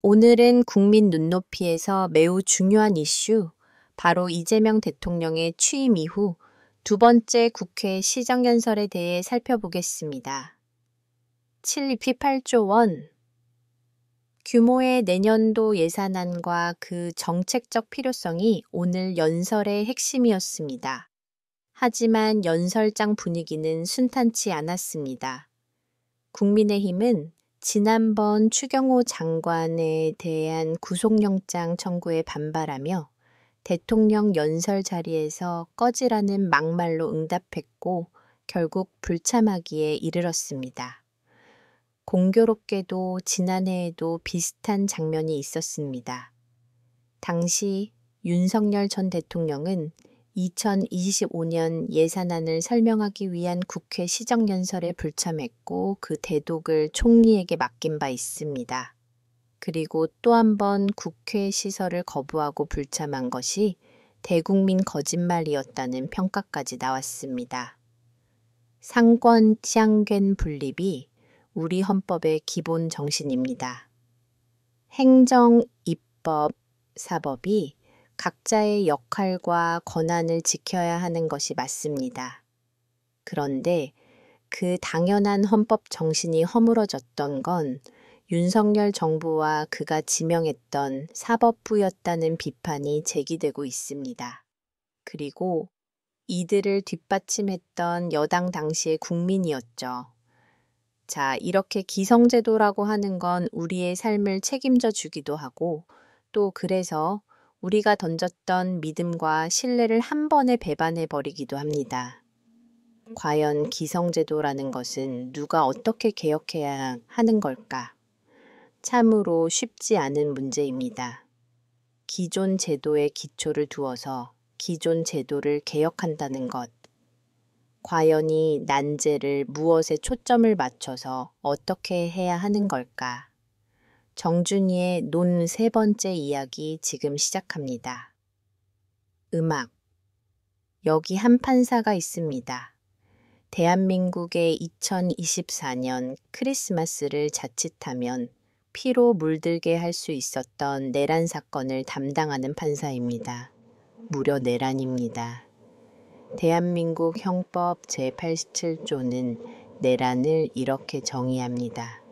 오늘은 국민 눈높이에서 매우 중요한 이슈, 바로 이재명 대통령의 취임 이후 두 번째 국회 시정연설에 대해 살펴보겠습니다. 7입히 8조 원, 규모의 내년도 예산안과 그 정책적 필요성이 오늘 연설의 핵심이었습니다. 하지만 연설장 분위기는 순탄치 않았습니다. 국민의힘은 지난번 추경호 장관에 대한 구속영장 청구에 반발하며 대통령 연설 자리에서 꺼지라는 막말로 응답했고 결국 불참하기에 이르렀습니다. 공교롭게도 지난해에도 비슷한 장면이 있었습니다. 당시 윤석열 전 대통령은 2025년 예산안을 설명하기 위한 국회 시정연설에 불참했고 그 대독을 총리에게 맡긴 바 있습니다. 그리고 또 한 번 국회 시설을 거부하고 불참한 것이 대국민 거짓말이었다는 평가까지 나왔습니다. 상권 쌍권 분립이 우리 헌법의 기본 정신입니다. 행정, 입법, 사법이 각자의 역할과 권한을 지켜야 하는 것이 맞습니다. 그런데 그 당연한 헌법 정신이 허물어졌던 건 윤석열 정부와 그가 지명했던 사법부였다는 비판이 제기되고 있습니다. 그리고 이들을 뒷받침했던 여당 당시의 국민이었죠. 자, 이렇게 기성제도라고 하는 건 우리의 삶을 책임져 주기도 하고 또 그래서 우리가 던졌던 믿음과 신뢰를 한 번에 배반해 버리기도 합니다. 과연 기성제도라는 것은 누가 어떻게 개혁해야 하는 걸까? 참으로 쉽지 않은 문제입니다. 기존 제도에 기초를 두어서 기존 제도를 개혁한다는 것. 과연 이 난제를 무엇에 초점을 맞춰서 어떻게 해야 하는 걸까? 정준이의 논 세 번째 이야기 지금 시작합니다. 음악. 여기 한 판사가 있습니다. 대한민국의 2024년 크리스마스를 자칫하면 피로 물들게 할 수 있었던 내란 사건을 담당하는 판사입니다. 무려 내란입니다. 대한민국 형법 제87조는 내란을 이렇게 정의합니다.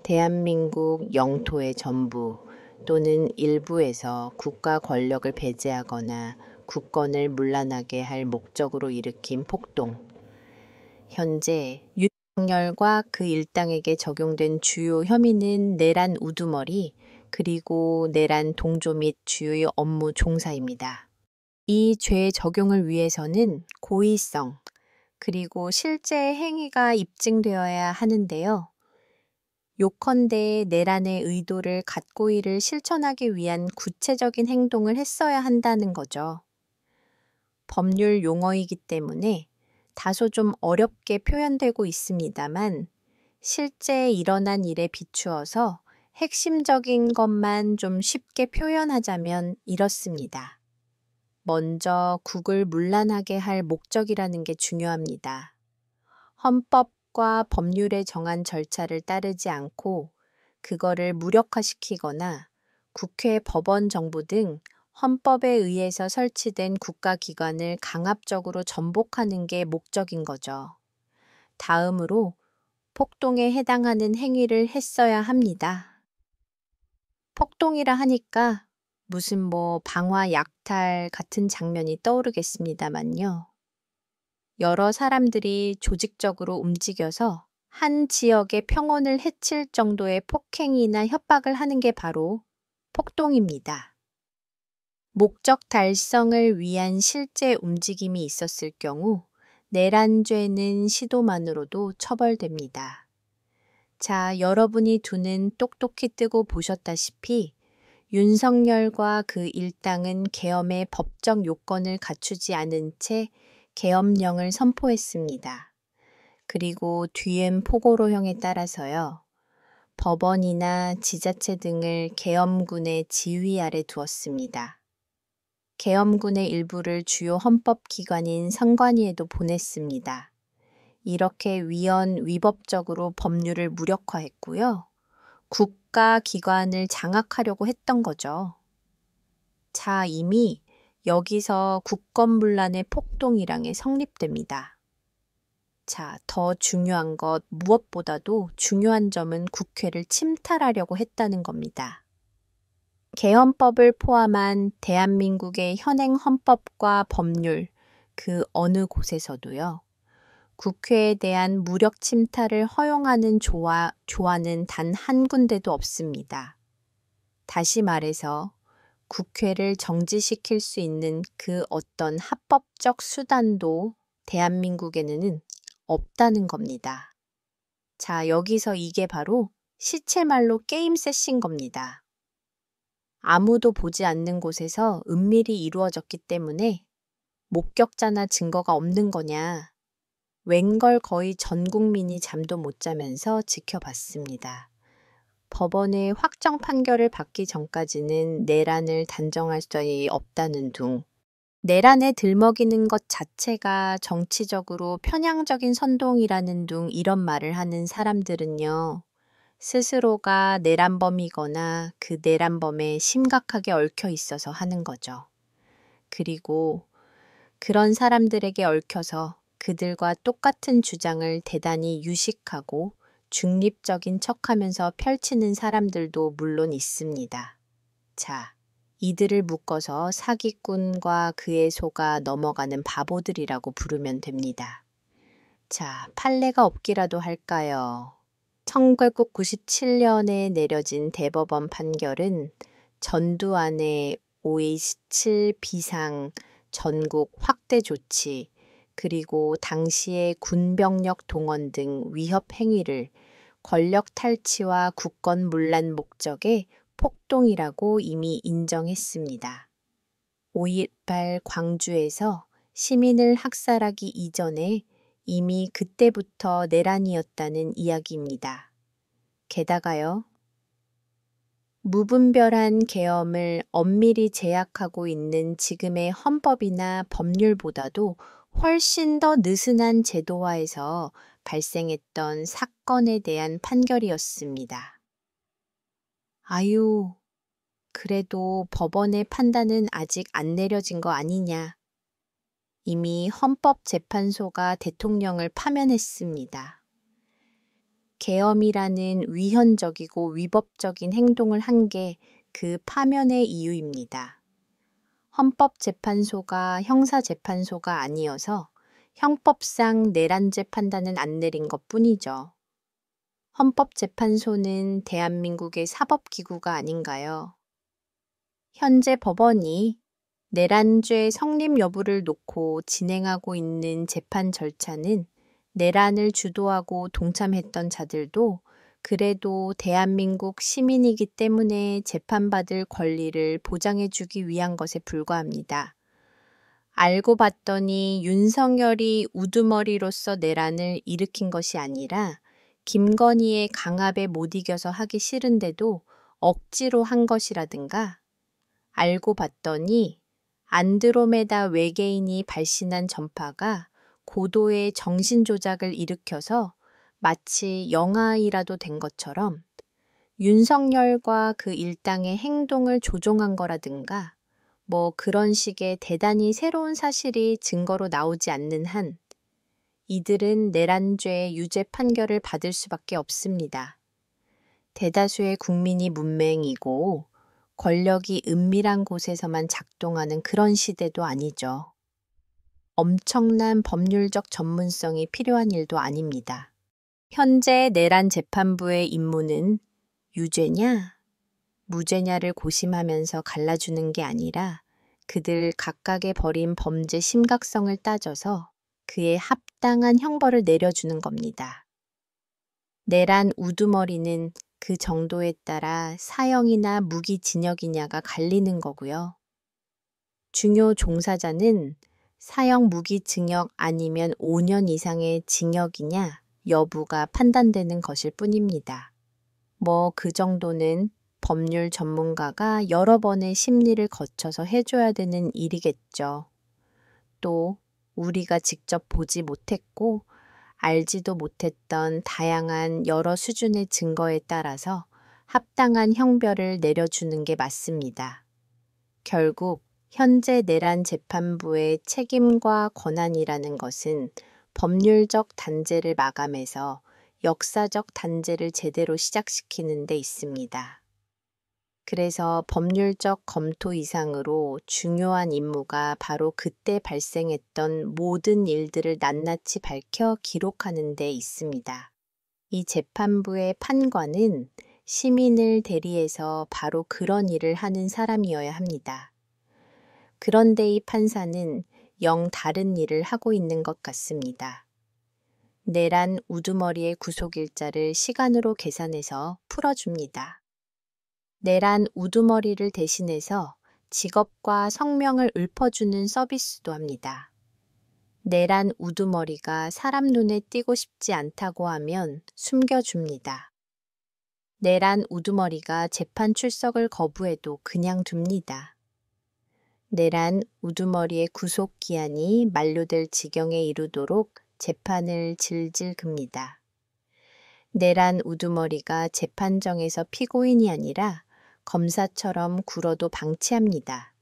대한민국 영토의 전부 또는 일부에서 국가 권력을 배제하거나 국권을 문란하게 할 목적으로 일으킨 폭동. 현재 윤석열과 그 일당에게 적용된 주요 혐의는 내란 우두머리 그리고 내란 동조 및 주요 업무 종사입니다. 이 죄 적용을 위해서는 고의성 그리고 실제 행위가 입증되어야 하는데요. 요컨대 내란의 의도를 갖고 이를 실천하기 위한 구체적인 행동을 했어야 한다는 거죠. 법률 용어이기 때문에 다소 좀 어렵게 표현되고 있습니다만 실제 일어난 일에 비추어서 핵심적인 것만 좀 쉽게 표현하자면 이렇습니다. 먼저 국을 문란하게 할 목적이라는 게 중요합니다. 헌법과 법률에 정한 절차를 따르지 않고 그거를 무력화시키거나 국회, 법원, 정부 등 헌법에 의해서 설치된 국가기관을 강압적으로 전복하는 게 목적인 거죠. 다음으로 폭동에 해당하는 행위를 했어야 합니다. 폭동이라 하니까 무슨 방화 약탈 같은 장면이 떠오르겠습니다만요. 여러 사람들이 조직적으로 움직여서 한 지역의 평온을 해칠 정도의 폭행이나 협박을 하는 게 바로 폭동입니다. 목적 달성을 위한 실제 움직임이 있었을 경우 내란죄는 시도만으로도 처벌됩니다. 자, 여러분이 두 눈 똑똑히 뜨고 보셨다시피 윤석열과 그 일당은 계엄의 법적 요건을 갖추지 않은 채 계엄령을 선포했습니다. 그리고 뒤은 포고로형에 따라서요. 법원이나 지자체 등을 계엄군의 지휘 아래 두었습니다. 계엄군의 일부를 주요 헌법기관인 선관위에도 보냈습니다. 이렇게 위헌 위법적으로 법률을 무력화했고요. 국가기관을 장악하려고 했던 거죠. 자, 이미 여기서 국권문란의 폭동이랑이 성립됩니다. 자, 더 중요한 것, 무엇보다도 중요한 점은 국회를 침탈하려고 했다는 겁니다. 개헌법을 포함한 대한민국의 현행 헌법과 법률, 그 어느 곳에서도요, 국회에 대한 무력 침탈을 허용하는 조안은 단 한 군데도 없습니다. 다시 말해서 국회를 정지시킬 수 있는 그 어떤 합법적 수단도 대한민국에는 없다는 겁니다. 자, 여기서 이게 바로 시체말로 게임 셋인 겁니다. 아무도 보지 않는 곳에서 은밀히 이루어졌기 때문에 목격자나 증거가 없는 거냐. 웬걸 거의 전 국민이 잠도 못 자면서 지켜봤습니다. 법원의 확정 판결을 받기 전까지는 내란을 단정할 수 없다는 둥. 내란에 들먹이는 것 자체가 정치적으로 편향적인 선동이라는 둥 이런 말을 하는 사람들은요. 스스로가 내란범이거나 그 내란범에 심각하게 얽혀 있어서 하는 거죠. 그리고 그런 사람들에게 얽혀서 그들과 똑같은 주장을 대단히 유식하고 중립적인 척하면서 펼치는 사람들도 물론 있습니다. 자, 이들을 묶어서 사기꾼과 그의 소가 넘어가는 바보들이라고 부르면 됩니다. 자, 판례가 없기라도 할까요? 1997년에 내려진 대법원 판결은 전두환의 OH7 비상 전국 확대 조치, 그리고 당시의 군병력 동원 등 위협 행위를 권력 탈취와 국권 문란 목적의 폭동이라고 이미 인정했습니다. 5.18 광주에서 시민을 학살하기 이전에 이미 그때부터 내란이었다는 이야기입니다. 게다가요, 무분별한 계엄을 엄밀히 제약하고 있는 지금의 헌법이나 법률보다도 훨씬 더 느슨한 제도화에서 발생했던 사건에 대한 판결이었습니다. 아유, 그래도 법원의 판단은 아직 안 내려진 거 아니냐. 이미 헌법재판소가 대통령을 파면했습니다. 계엄이라는 위헌적이고 위법적인 행동을 한 게 그 파면의 이유입니다. 헌법재판소가 형사재판소가 아니어서 형법상 내란죄 판단은 안 내린 것뿐이죠. 헌법재판소는 대한민국의 사법기구가 아닌가요? 현재 법원이 내란죄 성립 여부를 놓고 진행하고 있는 재판 절차는 내란을 주도하고 동참했던 자들도 그래도 대한민국 시민이기 때문에 재판받을 권리를 보장해주기 위한 것에 불과합니다. 알고 봤더니 윤석열이 우두머리로서 내란을 일으킨 것이 아니라 김건희의 강압에 못 이겨서 하기 싫은데도 억지로 한 것이라든가, 알고 봤더니 안드로메다 외계인이 발신한 전파가 고도의 정신조작을 일으켜서 마치 영아이라도 된 것처럼 윤석열과 그 일당의 행동을 조종한 거라든가 뭐 그런 식의 대단히 새로운 사실이 증거로 나오지 않는 한 이들은 내란죄 유죄 판결을 받을 수밖에 없습니다. 대다수의 국민이 문맹이고 권력이 은밀한 곳에서만 작동하는 그런 시대도 아니죠. 엄청난 법률적 전문성이 필요한 일도 아닙니다. 현재 내란 재판부의 임무는 유죄냐, 무죄냐를 고심하면서 갈라주는 게 아니라 그들 각각의 벌인 범죄 심각성을 따져서 그에 합당한 형벌을 내려주는 겁니다. 내란 우두머리는 그 정도에 따라 사형이나 무기징역이냐가 갈리는 거고요. 중요 종사자는 사형 무기징역 아니면 5년 이상의 징역이냐 여부가 판단되는 것일 뿐입니다. 뭐 그 정도는 법률 전문가가 여러 번의 심리를 거쳐서 해줘야 되는 일이겠죠. 또 우리가 직접 보지 못했고 알지도 못했던 다양한 여러 수준의 증거에 따라서 합당한 형별을 내려주는 게 맞습니다. 결국 현재 내란 재판부의 책임과 권한이라는 것은 법률적 단죄를 마감해서 역사적 단죄를 제대로 시작시키는 데 있습니다. 그래서 법률적 검토 이상으로 중요한 임무가 바로 그때 발생했던 모든 일들을 낱낱이 밝혀 기록하는 데 있습니다. 이 재판부의 판관은 시민을 대리해서 바로 그런 일을 하는 사람이어야 합니다. 그런데 이 판사는 영 다른 일을 하고 있는 것 같습니다. 내란 우두머리의 구속일자를 시간으로 계산해서 풀어줍니다. 내란 우두머리를 대신해서 직업과 성명을 읊어주는 서비스도 합니다. 내란 우두머리가 사람 눈에 띄고 싶지 않다고 하면 숨겨줍니다. 내란 우두머리가 재판 출석을 거부해도 그냥 둡니다. 내란 우두머리의 구속기한이 만료될 지경에 이르도록 재판을 질질 깁니다. 내란 우두머리가 재판정에서 피고인이 아니라 검사처럼 굴어도 방치합니다.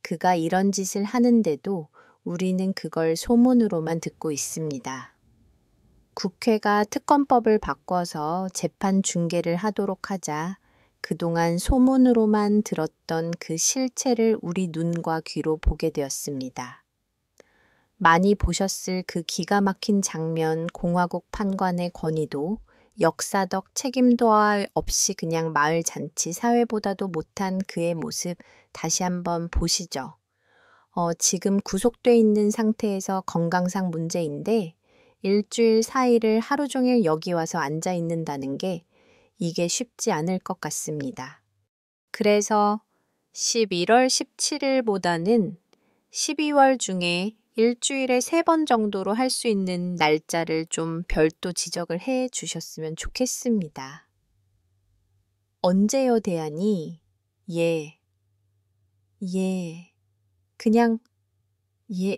그가 이런 짓을 하는데도 우리는 그걸 소문으로만 듣고 있습니다. 국회가 특검법을 바꿔서 재판 중계를 하도록 하자 그동안 소문으로만 들었던 그 실체를 우리 눈과 귀로 보게 되었습니다. 많이 보셨을 그 기가 막힌 장면 공화국 판관의 권위도 역사적 책임도 없이 그냥 마을 잔치 사회보다도 못한 그의 모습 다시 한번 보시죠. 지금 구속돼 있는 상태에서 건강상 문제인데 일주일 4일을 하루 종일 여기 와서 앉아 있는다는 게 이게 쉽지 않을 것 같습니다. 그래서 11월 17일보다는 12월 중에 일주일에 3번 정도로 할 수 있는 날짜를 좀 별도 지적을 해 주셨으면 좋겠습니다. 언제요, 대안이? 예. 그냥 예.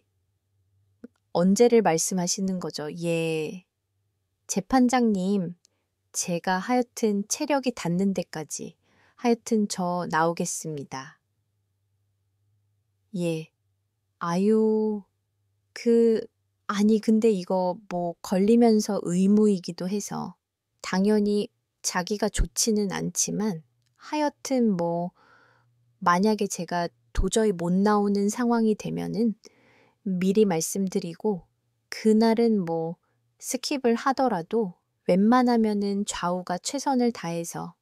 언제를 말씀하시는 거죠? 예. 재판장님, 제가 하여튼 체력이 닿는 데까지 하여튼 저 나오겠습니다. 예. 아유, 아니 근데 이거 뭐 걸리면서 의무이기도 해서 당연히 자기가 좋지는 않지만 하여튼 뭐 만약에 제가 도저히 못 나오는 상황이 되면은 미리 말씀드리고 그날은 뭐 스킵을 하더라도 웬만하면은 좌우가 최선을 다해서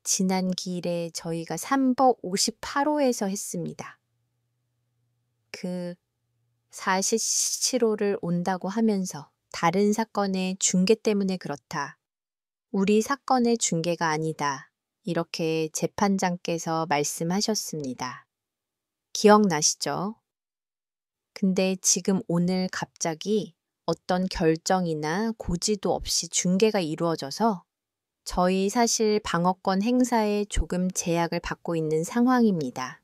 지난 기일에 저희가 3법 58호에서 했습니다. 그 47호를 온다고 하면서 다른 사건의 중계 때문에 그렇다. 우리 사건의 중계가 아니다. 이렇게 재판장께서 말씀하셨습니다. 기억나시죠? 근데 지금 오늘 갑자기 어떤 결정이나 고지도 없이 중계가 이루어져서 저희 사실 방어권 행사에 조금 제약을 받고 있는 상황입니다.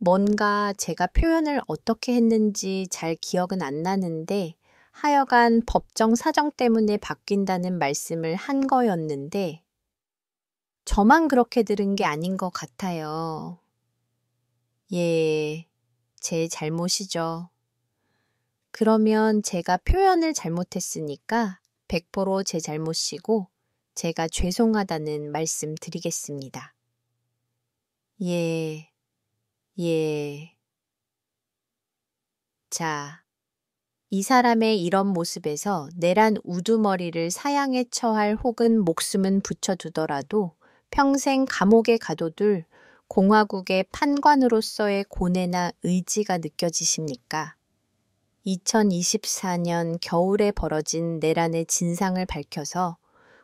뭔가 제가 표현을 어떻게 했는지 잘 기억은 안 나는데 하여간 법정 사정 때문에 바뀐다는 말씀을 한 거였는데 저만 그렇게 들은 게 아닌 것 같아요. 제 잘못이죠. 그러면 제가 표현을 잘못했으니까 100% 제 잘못이고 제가 죄송하다는 말씀 드리겠습니다. 자, 이 사람의 이런 모습에서 내란 우두머리를 사형에 처할 혹은 목숨은 붙여두더라도 평생 감옥에 가둬둘 공화국의 판관으로서의 고뇌나 의지가 느껴지십니까? 2024년 겨울에 벌어진 내란의 진상을 밝혀서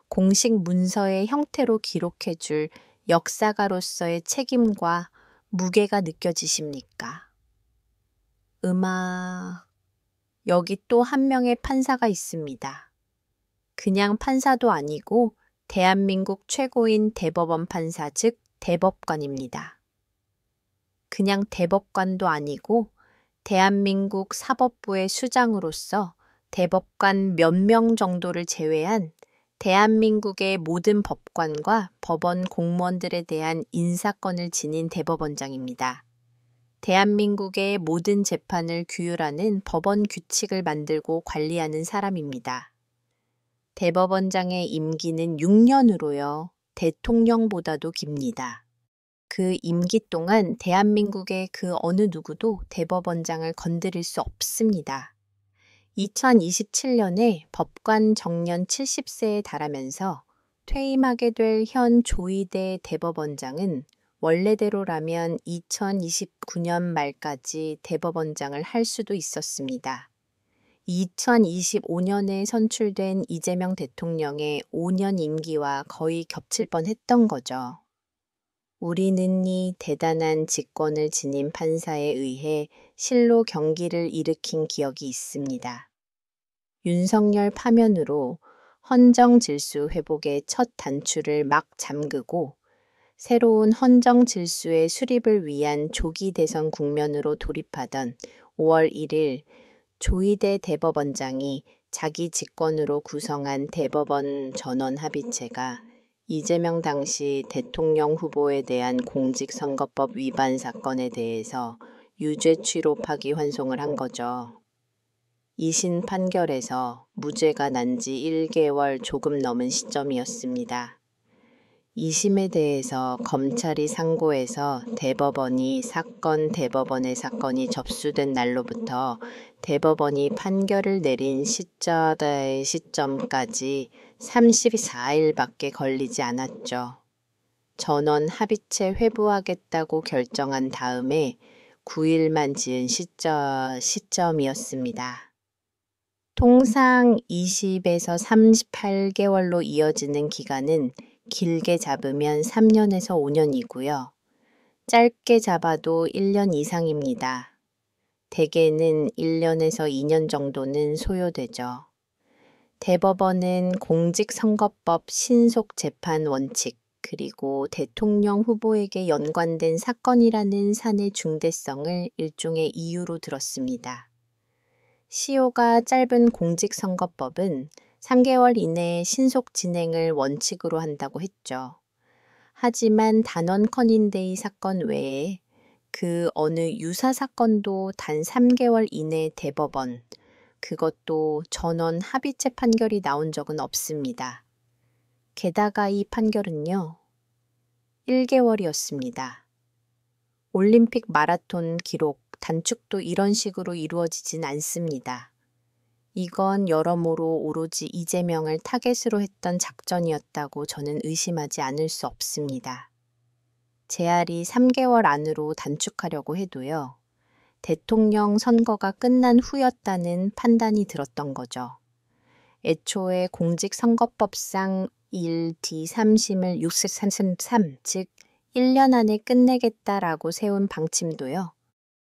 공식 문서의 형태로 기록해줄 역사가로서의 책임과 무게가 느껴지십니까? 여기 또 한 명의 판사가 있습니다. 그냥 판사도 아니고 대한민국 최고인 대법원 판사 즉 대법관입니다. 그냥 대법관도 아니고 대한민국 사법부의 수장으로서 대법관 몇 명 정도를 제외한 대한민국의 모든 법관과 법원 공무원들에 대한 인사권을 지닌 대법원장입니다. 대한민국의 모든 재판을 규율하는 법원 규칙을 만들고 관리하는 사람입니다. 대법원장의 임기는 6년으로요. 대통령보다도 깁니다. 그 임기 동안 대한민국의 그 어느 누구도 대법원장을 건드릴 수 없습니다. 2027년에 법관 정년 70세에 달하면서 퇴임하게 될 현 조희대 대법원장은 원래대로라면 2029년 말까지 대법원장을 할 수도 있었습니다. 2025년에 선출된 이재명 대통령의 5년 임기와 거의 겹칠 뻔했던 거죠. 우리는 이 대단한 직권을 지닌 판사에 의해 실로 경기를 일으킨 기억이 있습니다. 윤석열 파면으로 헌정 질수 회복의 첫 단추를 막 잠그고 새로운 헌정 질서의 수립을 위한 조기 대선 국면으로 돌입하던 5월 1일 조희대 대법원장이 자기 직권으로 구성한 대법원 전원 합의체가 이재명 당시 대통령 후보에 대한 공직선거법 위반 사건에 대해서 유죄 취로 파기환송을 한 거죠. 2심 판결에서 무죄가 난 지 1개월 조금 넘은 시점이었습니다. 2심에 대해서 검찰이 상고해서 대법원의 사건이 접수된 날로부터 대법원이 판결을 내린 시점까지 34일밖에 걸리지 않았죠. 전원 합의체 회부하겠다고 결정한 다음에 9일만 지은 시점이었습니다. 통상 20에서 38개월로 이어지는 기간은 길게 잡으면 3년에서 5년이고요. 짧게 잡아도 1년 이상입니다. 대개는 1년에서 2년 정도는 소요되죠. 대법원은 공직선거법 신속재판 원칙 그리고 대통령 후보에게 연관된 사건이라는 산의 중대성을 일종의 이유로 들었습니다. 시효가 짧은 공직선거법은 3개월 이내에 신속 진행을 원칙으로 한다고 했죠. 하지만 단원 커닝데이 사건 외에 그 어느 유사 사건도 단 3개월 이내 대법원, 그것도 전원 합의체 판결이 나온 적은 없습니다. 게다가 이 판결은요, 1개월이었습니다. 올림픽 마라톤 기록 단축도 이런 식으로 이루어지진 않습니다. 이건 여러모로 오로지 이재명을 타겟으로 했던 작전이었다고 저는 의심하지 않을 수 없습니다. 재알이 3개월 안으로 단축하려고 해도요. 대통령 선거가 끝난 후였다는 판단이 들었던 거죠. 애초에 공직선거법상 1D3심을 63, 즉 1년 안에 끝내겠다라고 세운 방침도요.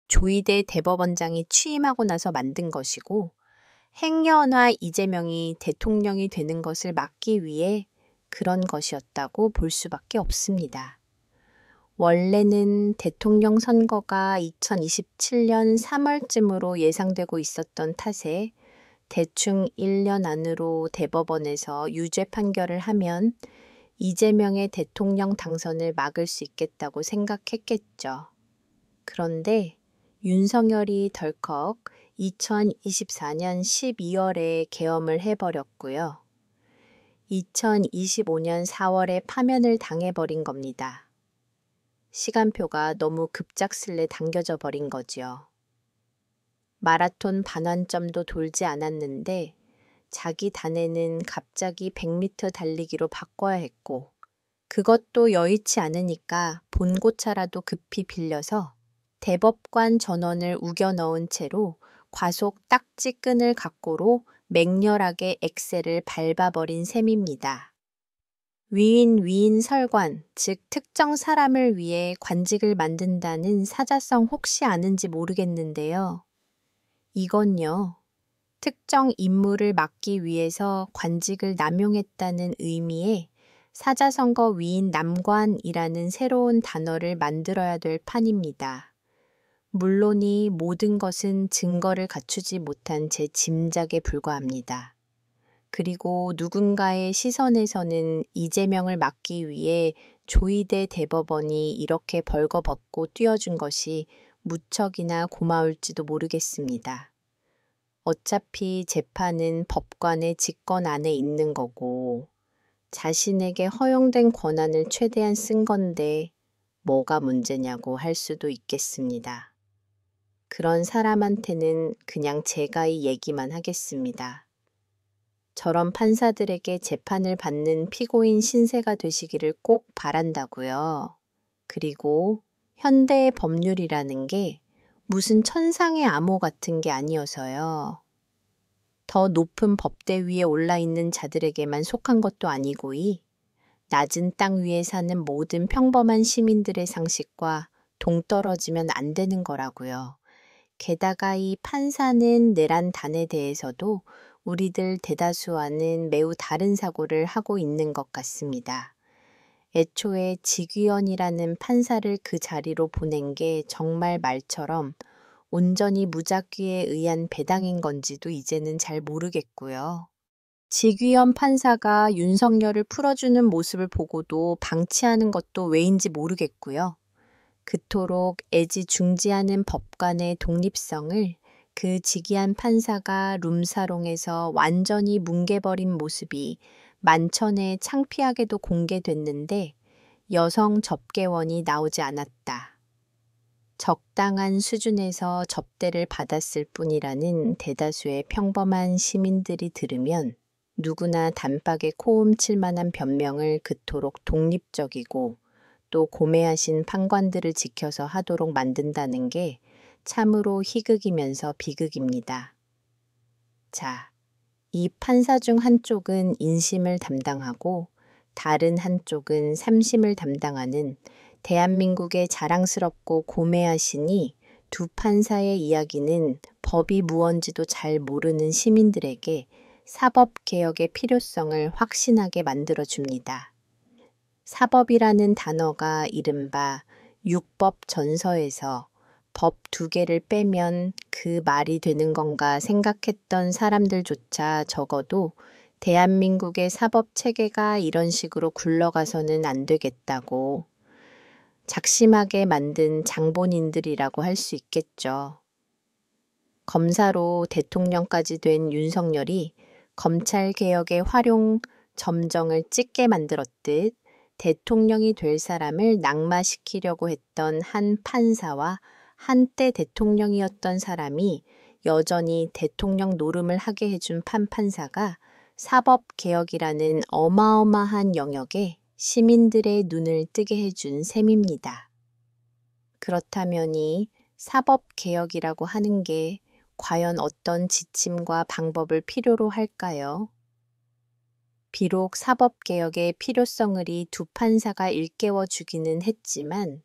조희대 대법원장이 취임하고 나서 만든 것이고 행여나 이재명이 대통령이 되는 것을 막기 위해 그런 것이었다고 볼 수밖에 없습니다. 원래는 대통령 선거가 2027년 3월쯤으로 예상되고 있었던 탓에 대충 1년 안으로 대법원에서 유죄 판결을 하면 이재명의 대통령 당선을 막을 수 있겠다고 생각했겠죠. 그런데 윤석열이 덜컥 2024년 12월에 계엄을 해버렸고요. 2025년 4월에 파면을 당해버린 겁니다. 시간표가 너무 급작스레 당겨져 버린 거지요. 마라톤 반환점도 돌지 않았는데 자기 단에는 갑자기 100m 달리기로 바꿔야 했고 그것도 여의치 않으니까 본고차라도 급히 빌려서 대법관 전원을 우겨 넣은 채로 과속 딱지끈을 각고로 맹렬하게 엑셀을 밟아버린 셈입니다. 위인 설관, 즉 특정 사람을 위해 관직을 만든다는 사자성 혹시 아는지 모르겠는데요. 이건요. 특정 임무를 맡기 위해서 관직을 남용했다는 의미의 사자성어 위인 남관이라는 새로운 단어를 만들어야 될 판입니다. 물론 이 모든 것은 증거를 갖추지 못한 제 짐작에 불과합니다. 그리고 누군가의 시선에서는 이재명을 막기 위해 조희대 대법원이 이렇게 벌거벗고 뛰어준 것이 무척이나 고마울지도 모르겠습니다. 어차피 재판은 법관의 직권 안에 있는 거고 자신에게 허용된 권한을 최대한 쓴 건데 뭐가 문제냐고 할 수도 있겠습니다. 그런 사람한테는 그냥 제가 이 얘기만 하겠습니다. 저런 판사들에게 재판을 받는 피고인 신세가 되시기를 꼭 바란다고요. 그리고 현대의 법률이라는 게 무슨 천상의 암호 같은 게 아니어서요. 더 높은 법대 위에 올라 있는 자들에게만 속한 것도 아니고이 낮은 땅 위에 사는 모든 평범한 시민들의 상식과 동떨어지면 안 되는 거라고요. 게다가 이 판사는 내란 단에 대해서도 우리들 대다수와는 매우 다른 사고를 하고 있는 것 같습니다. 애초에 직위원이라는 판사를 그 자리로 보낸 게 정말 말처럼 온전히 무작위에 의한 배당인 건지도 이제는 잘 모르겠고요. 직위원 판사가 윤석열을 풀어주는 모습을 보고도 방치하는 것도 왜인지 모르겠고요. 그토록 애지중지하는 법관의 독립성을 그 직위한 판사가 룸사롱에서 완전히 뭉개버린 모습이 만천에 창피하게도 공개됐는데 여성 접개원이 나오지 않았다. 적당한 수준에서 접대를 받았을 뿐이라는 대다수의 평범한 시민들이 들으면 누구나 단박에 코움칠 만한 변명을 그토록 독립적이고 또 고매하신 판관들을 지켜서 하도록 만든다는 게 참으로 희극이면서 비극입니다. 자, 이 판사 중 한쪽은 인심을 담당하고 다른 한쪽은 삼심을 담당하는 대한민국의 자랑스럽고 고매하시니 두 판사의 이야기는 법이 무언지도 잘 모르는 시민들에게 사법개혁의 필요성을 확신하게 만들어줍니다. 사법이라는 단어가 이른바 육법 전서에서 법 2개를 빼면 그 말이 되는 건가 생각했던 사람들조차 적어도 대한민국의 사법 체계가 이런 식으로 굴러가서는 안 되겠다고 작심하게 만든 장본인들이라고 할 수 있겠죠. 검사로 대통령까지 된 윤석열이 검찰개혁의 활용 점정을 찍게 만들었듯 대통령이 될 사람을 낙마시키려고 했던 한 판사와 한때 대통령이었던 사람이 여전히 대통령 노름을 하게 해준 판사가 사법개혁이라는 어마어마한 영역에 시민들의 눈을 뜨게 해준 셈입니다. 그렇다면 이 사법개혁이라고 하는 게 과연 어떤 지침과 방법을 필요로 할까요? 비록 사법개혁의 필요성을 이 두 판사가 일깨워 주기는 했지만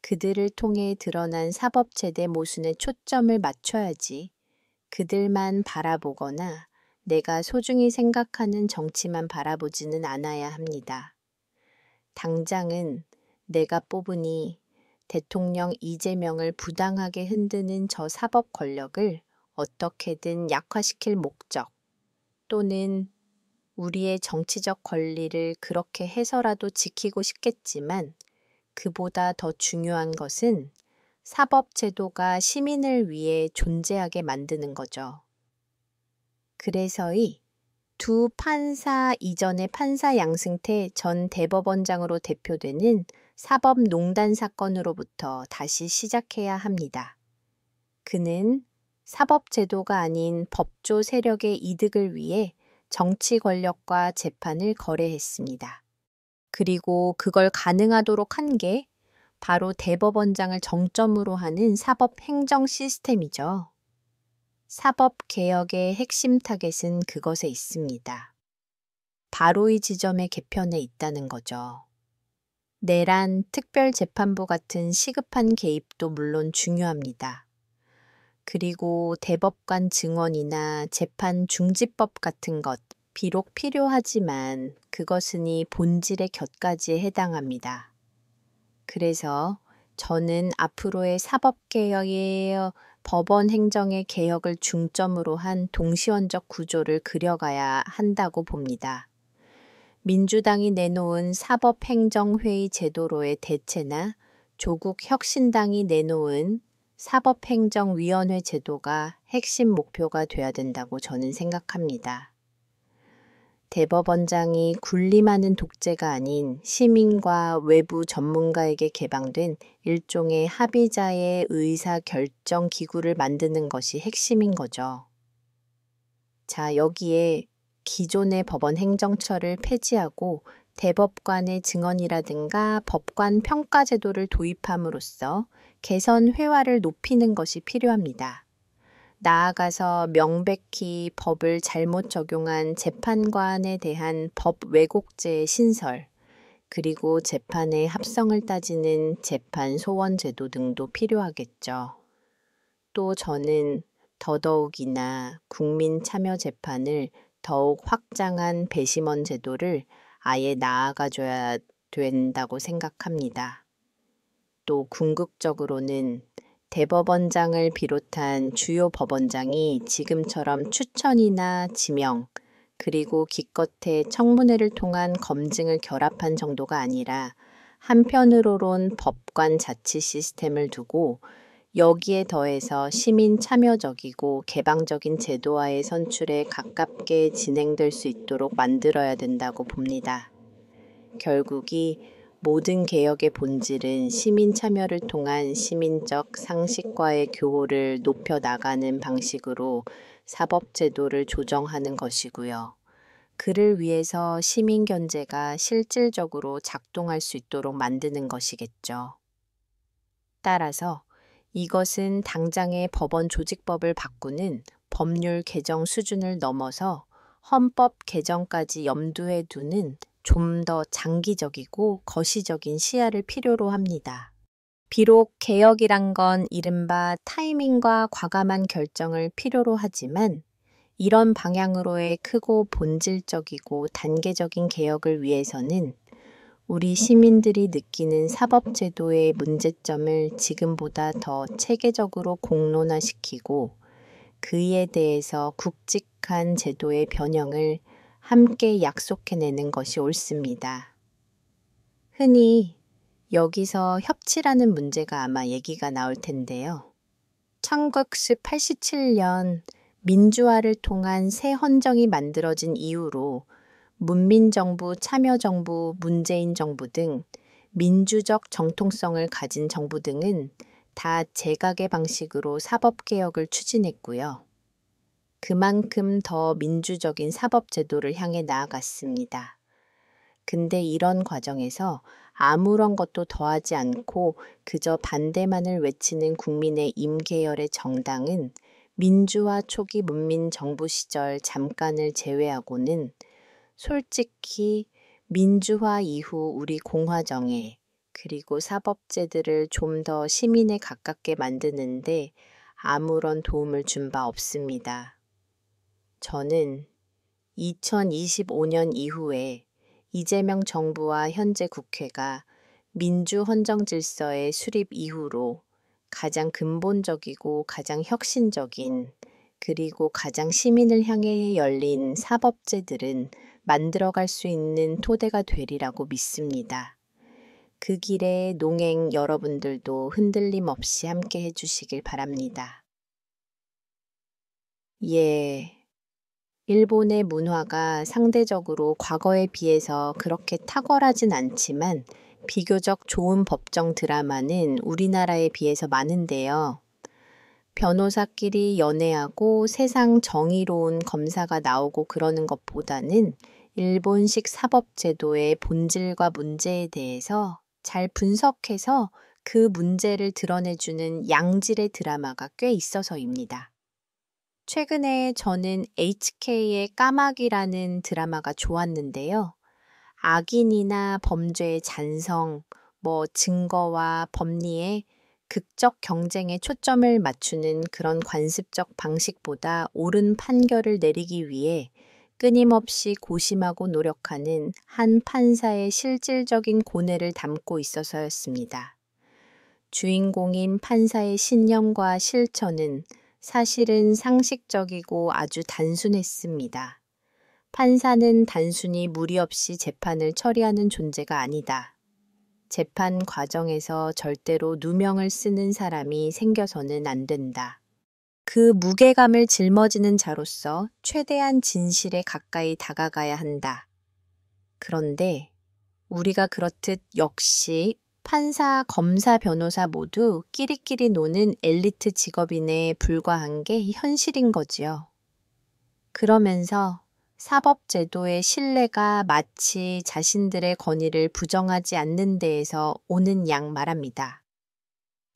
그들을 통해 드러난 사법체대 모순에 초점을 맞춰야지 그들만 바라보거나 내가 소중히 생각하는 정치만 바라보지는 않아야 합니다. 당장은 내가 뽑으니 대통령 이재명을 부당하게 흔드는 저 사법 권력을 어떻게든 약화시킬 목적 또는 우리의 정치적 권리를 그렇게 해서라도 지키고 싶겠지만 그보다 더 중요한 것은 사법제도가 시민을 위해 존재하게 만드는 거죠. 그래서 이 두 판사 이전의 판사 양승태 전 대법원장으로 대표되는 사법농단 사건으로부터 다시 시작해야 합니다. 그는 사법제도가 아닌 법조 세력의 이득을 위해 정치 권력과 재판을 거래했습니다. 그리고 그걸 가능하도록 한 게 바로 대법원장을 정점으로 하는 사법행정 시스템이죠. 사법개혁의 핵심 타겟은 그것에 있습니다. 바로 이 지점의 개편에 있다는 거죠. 내란 특별재판부 같은 시급한 개입도 물론 중요합니다. 그리고 대법관 증언이나 재판 중지법 같은 것 비록 필요하지만 그것은 이 본질의 곁가지에 해당합니다. 그래서 저는 앞으로의 사법개혁의 법원 행정의 개혁을 중점으로 한 동시원적 구조를 그려가야 한다고 봅니다. 민주당이 내놓은 사법행정회의 제도로의 대체나 조국 혁신당이 내놓은 사법행정위원회 제도가 핵심 목표가 돼야 된다고 저는 생각합니다. 대법원장이 군림하는 독재가 아닌 시민과 외부 전문가에게 개방된 일종의 합의자의 의사 결정 기구를 만드는 것이 핵심인 거죠. 자, 여기에 기존의 법원 행정처를 폐지하고 대법관의 증언이라든가 법관 평가 제도를 도입함으로써 개선 회화를 높이는 것이 필요합니다. 나아가서 명백히 법을 잘못 적용한 재판관에 대한 법 왜곡죄의 신설, 그리고 재판의 합성을 따지는 재판 소원 제도 등도 필요하겠죠. 또 저는 더더욱이나 국민 참여 재판을 더욱 확장한 배심원 제도를 아예 나아가줘야 된다고 생각합니다. 또 궁극적으로는 대법원장을 비롯한 주요 법원장이 지금처럼 추천이나 지명, 그리고 기껏해 청문회를 통한 검증을 결합한 정도가 아니라 한편으로는 법관 자치 시스템을 두고 여기에 더해서 시민 참여적이고 개방적인 제도화의 선출에 가깝게 진행될 수 있도록 만들어야 된다고 봅니다. 결국이 모든 개혁의 본질은 시민 참여를 통한 시민적 상식과의 교호를 높여 나가는 방식으로 사법제도를 조정하는 것이고요. 그를 위해서 시민견제가 실질적으로 작동할 수 있도록 만드는 것이겠죠. 따라서 이것은 당장의 법원 조직법을 바꾸는 법률 개정 수준을 넘어서 헌법 개정까지 염두에 두는 좀 더 장기적이고 거시적인 시야를 필요로 합니다. 비록 개혁이란 건 이른바 타이밍과 과감한 결정을 필요로 하지만 이런 방향으로의 크고 본질적이고 단계적인 개혁을 위해서는 우리 시민들이 느끼는 사법제도의 문제점을 지금보다 더 체계적으로 공론화시키고 그에 대해서 굵직한 제도의 변형을 함께 약속해내는 것이 옳습니다. 흔히 여기서 협치라는 문제가 아마 얘기가 나올 텐데요. 1987년 민주화를 통한 새 헌정이 만들어진 이후로 문민정부, 참여정부, 문재인 정부 등 민주적 정통성을 가진 정부 등은 다 제각의 방식으로 사법개혁을 추진했고요. 그만큼 더 민주적인 사법제도를 향해 나아갔습니다. 근데 이런 과정에서 아무런 것도 더하지 않고 그저 반대만을 외치는 국민의 임계열의 정당은 민주화 초기 문민정부 시절 잠깐을 제외하고는 솔직히 민주화 이후 우리 공화정에 그리고 사법제들을 좀 더 시민에 가깝게 만드는데 아무런 도움을 준 바 없습니다. 저는 2025년 이후에 이재명 정부와 현재 국회가 민주헌정 질서의 수립 이후로 가장 근본적이고 가장 혁신적인 그리고 가장 시민을 향해 열린 사법제들은 만들어갈 수 있는 토대가 되리라고 믿습니다. 그 길에 농행 여러분들도 흔들림 없이 함께 해주시길 바랍니다. 일본의 문화가 상대적으로 과거에 비해서 그렇게 탁월하진 않지만 비교적 좋은 법정 드라마는 우리나라에 비해서 많은데요. 변호사끼리 연애하고 세상 정의로운 검사가 나오고 그러는 것보다는 일본식 사법제도의 본질과 문제에 대해서 잘 분석해서 그 문제를 드러내주는 양질의 드라마가 꽤 있어서입니다. 최근에 저는 HK의 까마귀라는 드라마가 좋았는데요. 악인이나 범죄의 잔성, 증거와 법리의 극적 경쟁에 초점을 맞추는 그런 관습적 방식보다 옳은 판결을 내리기 위해 끊임없이 고심하고 노력하는 한 판사의 실질적인 고뇌를 담고 있어서였습니다. 주인공인 판사의 신념과 실천은 사실은 상식적이고 아주 단순했습니다. 판사는 단순히 무리 없이 재판을 처리하는 존재가 아니다. 재판 과정에서 절대로 누명을 쓰는 사람이 생겨서는 안 된다. 그 무게감을 짊어지는 자로서 최대한 진실에 가까이 다가가야 한다. 그런데 우리가 그렇듯 역시 판사, 검사, 변호사 모두 끼리끼리 노는 엘리트 직업인에 불과한 게 현실인 거지요. 그러면서 사법제도의 신뢰가 마치 자신들의 권위를 부정하지 않는 데에서 오는 양 말합니다.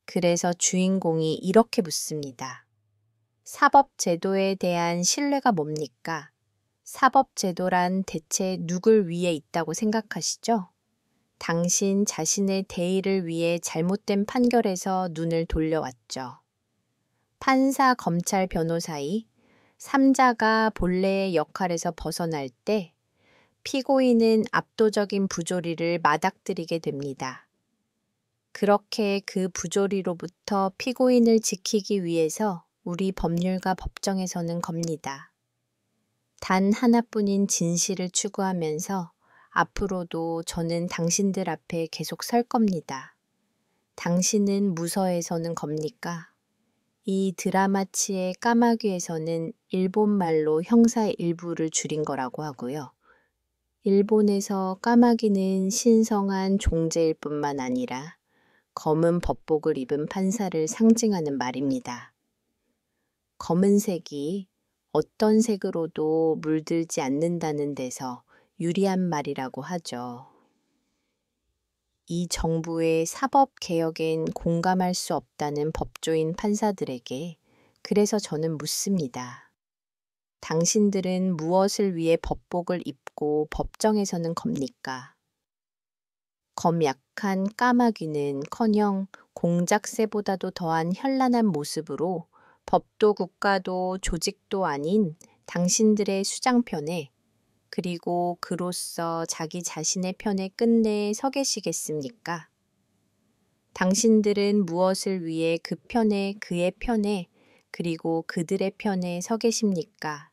그래서 주인공이 이렇게 묻습니다. 사법제도에 대한 신뢰가 뭡니까? 사법제도란 대체 누굴 위해 있다고 생각하시죠? 당신 자신의 대의를 위해 잘못된 판결에서 눈을 돌려왔죠. 판사, 검찰, 변호사이 3자가 본래의 역할에서 벗어날 때 피고인은 압도적인 부조리를 맞닥뜨리게 됩니다. 그렇게 그 부조리로부터 피고인을 지키기 위해서 우리 법률가 법정에 서는 겁니다. 단 하나뿐인 진실을 추구하면서 앞으로도 저는 당신들 앞에 계속 설 겁니다. 당신은 무서워서는 겁니까? 이 드라마치의 까마귀에서는 일본말로 형사 일부를 줄인 거라고 하고요. 일본에서 까마귀는 신성한 존재일 뿐만 아니라 검은 법복을 입은 판사를 상징하는 말입니다. 검은색이 어떤 색으로도 물들지 않는다는 데서 유리한 말이라고 하죠. 이 정부의 사법개혁엔 공감할 수 없다는 법조인 판사들에게 그래서 저는 묻습니다. 당신들은 무엇을 위해 법복을 입고 법정에 서는 겁니까? 검 약한 까마귀는커녕 공작새보다도 더한 현란한 모습으로 법도 국가도 조직도 아닌 당신들의 수장편에 그리고 그로써 자기 자신의 편에 끝내 서 계시겠습니까? 당신들은 무엇을 위해 그 편에 그의 편에 그리고 그들의 편에 서 계십니까?